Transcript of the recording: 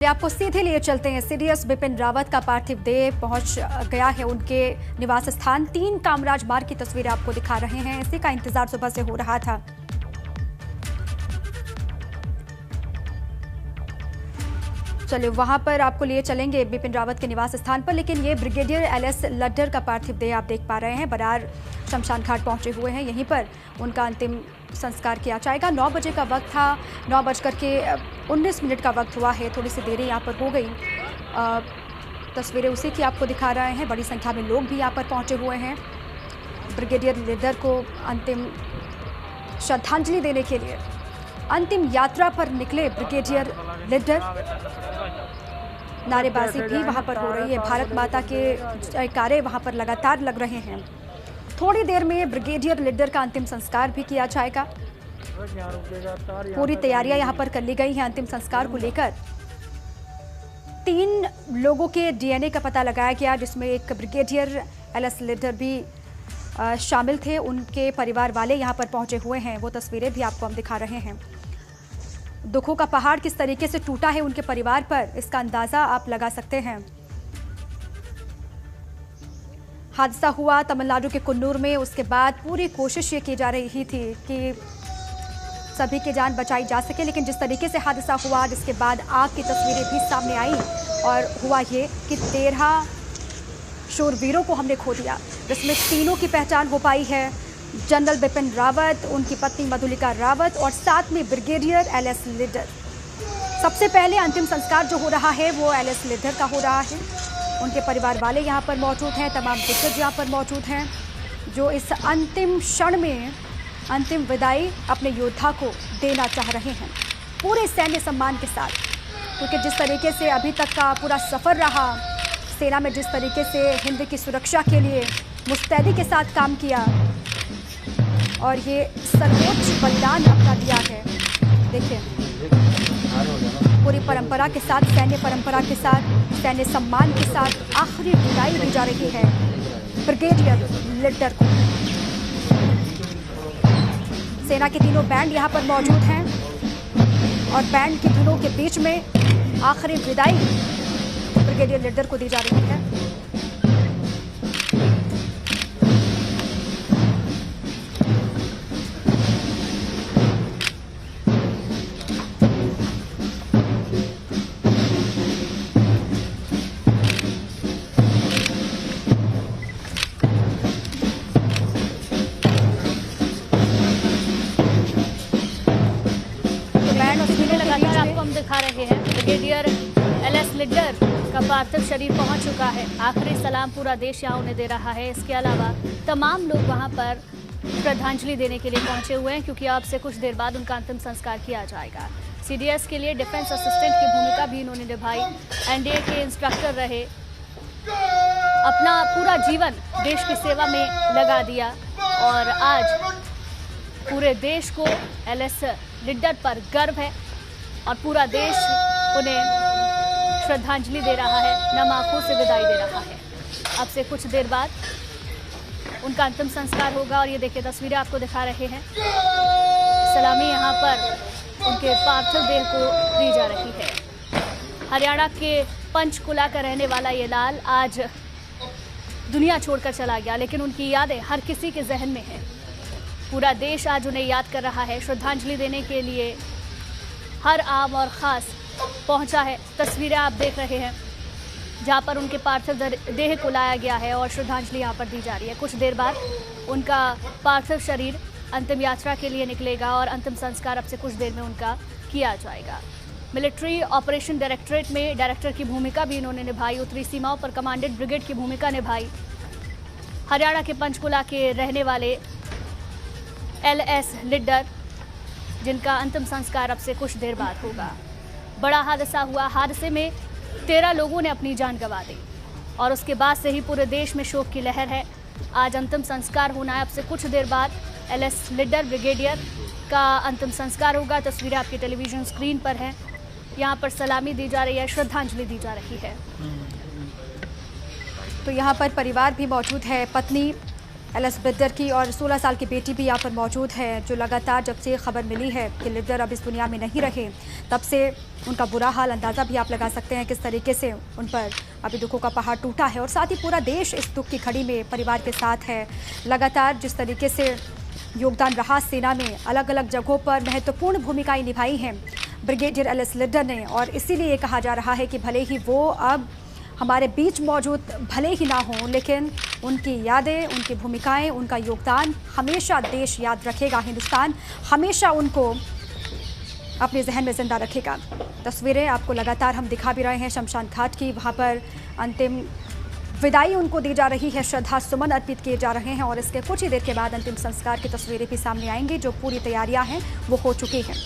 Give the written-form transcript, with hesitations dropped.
आपको सीधे लिए चलते हैं। सीडीएस बिपिन रावत का पार्थिव देह पहुंच गया है उनके निवास स्थान। 3 कामराज मार्ग की तस्वीरें आपको दिखा रहे हैं। इसी का इंतजार सुबह से हो रहा था। चलिए वहां पर आपको लिए चलेंगे बिपिन रावत के निवास स्थान पर, लेकिन ये ब्रिगेडियर एलएस लड्डर का पार्थिव देह आप देख पा रहे हैं। बरार शमशान घाट पहुंचे हुए हैं। यहीं पर उनका अंतिम संस्कार किया जाएगा। 9 बजे का वक्त था, 9:19 का वक्त हुआ है। थोड़ी सी देरी यहाँ पर हो गई। तस्वीरें उसी की आपको दिखा रहे हैं। बड़ी संख्या में लोग भी यहाँ पर पहुंचे हुए हैं। ब्रिगेडियर लड्डर को अंतिम श्रद्धांजलि देने के लिए अंतिम यात्रा पर निकले ब्रिगेडियर लड्डर। नारेबाजी भी वहां पर हो रही है। भारत माता के जयकारे वहां पर लगातार लग रहे हैं। थोड़ी देर में ब्रिगेडियर लड्डर का अंतिम संस्कार भी किया जाएगा। पूरी तैयारियां यहां पर कर ली गई हैं अंतिम संस्कार को लेकर। 3 लोगों के डीएनए का पता लगाया गया, जिसमें एक ब्रिगेडियर एलएस लड्डर भी शामिल थे। उनके परिवार वाले यहां पर पहुंचे हुए हैं। वो तस्वीरें भी आपको हम दिखा रहे हैं। दुखों का पहाड़ किस तरीके से टूटा है उनके परिवार पर, इसका अंदाजा आप लगा सकते हैं। हादसा हुआ तमिलनाडु के कुन्नूर में। उसके बाद पूरी कोशिश ये की जा रही थी कि सभी की जान बचाई जा सके, लेकिन जिस तरीके से हादसा हुआ, जिसके बाद आग की तस्वीरें भी सामने आई और हुआ ये कि 13 शूरवीरों को हमने खो दिया, जिसमें 3 की पहचान हो पाई है। जनरल बिपिन रावत, उनकी पत्नी मधुलिका रावत और साथ में ब्रिगेडियर एलएस लड्डर। सबसे पहले अंतिम संस्कार जो हो रहा है वो एलएस लड्डर का हो रहा है। उनके परिवार वाले यहाँ पर मौजूद हैं। तमाम दिग्गज यहाँ पर मौजूद हैं, जो इस अंतिम क्षण में अंतिम विदाई अपने योद्धा को देना चाह रहे हैं पूरे सैन्य सम्मान के साथ। क्योंकि जिस तरीके से अभी तक का पूरा सफ़र रहा, सेना में जिस तरीके से हिंद की सुरक्षा के लिए मुस्तैदी के साथ काम किया और ये सर्वोच्च बलिदान अपना दिया है। देखिए पूरी परंपरा के साथ, सैन्य परंपरा के साथ, सैन्य सम्मान के साथ आखिरी विदाई दी जा रही है ब्रिगेडियर लड्डर को। सेना के तीनों बैंड यहाँ पर मौजूद हैं और बैंड की धुनों के बीच में आखिरी विदाई ब्रिगेडियर लड्डर को दी जा रही है। दिखा रहे हैं ब्रिगेडियर एलएस लड्डर का पार्थिव शरीर पहुंच चुका है। आखिरी सलाम पूरा देश यहाँ उन्हें दे रहा है। इसके अलावा तमाम लोग वहां पर श्रद्धांजलि देने के लिए पहुंचे हुए हैं, क्योंकि अब से कुछ देर बाद उनका अंतिम संस्कार किया जाएगा। सीडीएस के लिए डिफेंस असिस्टेंट की भूमिका भी इन्होंने निभाई। एनडीए के इंस्ट्रक्टर रहे, अपना पूरा जीवन देश की सेवा में लगा दिया और आज पूरे देश को एलएस लड्डर पर गर्व है और पूरा देश उन्हें श्रद्धांजलि दे रहा है, नम आंखों से विदाई दे रहा है। अब से कुछ देर बाद उनका अंतिम संस्कार होगा और ये देखिए तस्वीरें आपको दिखा रहे हैं। सलामी यहाँ पर उनके पार्थिव देह को दी जा रही है। हरियाणा के पंचकुला का रहने वाला ये लाल आज दुनिया छोड़कर चला गया, लेकिन उनकी यादें हर किसी के जहन में हैं। पूरा देश आज उन्हें याद कर रहा है। श्रद्धांजलि देने के लिए हर आम और ख़ास पहुंचा है। तस्वीरें आप देख रहे हैं जहां पर उनके पार्थिव देह को लाया गया है और श्रद्धांजलि यहां पर दी जा रही है। कुछ देर बाद उनका पार्थिव शरीर अंतिम यात्रा के लिए निकलेगा और अंतिम संस्कार अब से कुछ देर में उनका किया जाएगा। मिलिट्री ऑपरेशन डायरेक्टरेट में डायरेक्टर की भूमिका भी इन्होंने निभाई। उत्तरी सीमाओं पर कमांडेंट ब्रिगेड की भूमिका निभाई। हरियाणा के पंचकुला के रहने वाले एलएस लड्डर, जिनका अंतिम संस्कार अब से कुछ देर बाद होगा। बड़ा हादसा हुआ। हादसे में 13 लोगों ने अपनी जान गंवा दी और उसके बाद से ही पूरे देश में शोक की लहर है। आज अंतिम संस्कार होना है। अब से कुछ देर बाद एलएस लड्डर ब्रिगेडियर का अंतिम संस्कार होगा। तस्वीरें आपकी टेलीविजन स्क्रीन पर हैं। यहाँ पर सलामी दी जा रही है, श्रद्धांजलि दी जा रही है। तो यहाँ पर परिवार भी मौजूद है। पत्नी एलएस लिड्डर की, और 16 साल की बेटी भी यहाँ पर मौजूद है, जो लगातार जब से खबर मिली है कि लिड्डर अब इस दुनिया में नहीं रहे, तब से उनका बुरा हाल अंदाज़ा भी आप लगा सकते हैं किस तरीके से उन पर अभी दुखों का पहाड़ टूटा है। और साथ ही पूरा देश इस दुख की घड़ी में परिवार के साथ है। लगातार जिस तरीके से योगदान रहा सेना में, अलग अलग जगहों पर महत्वपूर्ण भूमिकाएं निभाई हैं ब्रिगेडियर एलएस लिड्डर ने, और इसीलिए कहा जा रहा है कि भले ही वो अब हमारे बीच मौजूद भले ही ना हों, लेकिन उनकी यादें, उनकी भूमिकाएं, उनका योगदान हमेशा देश याद रखेगा। हिंदुस्तान हमेशा उनको अपने जहन में जिंदा रखेगा। तस्वीरें आपको लगातार हम दिखा भी रहे हैं शमशान घाट की, वहाँ पर अंतिम विदाई उनको दी जा रही है, श्रद्धा सुमन अर्पित किए जा रहे हैं, और इसके कुछ ही देर के बाद अंतिम संस्कार की तस्वीरें भी सामने आएंगी। जो पूरी तैयारियां हैं वो हो चुकी हैं।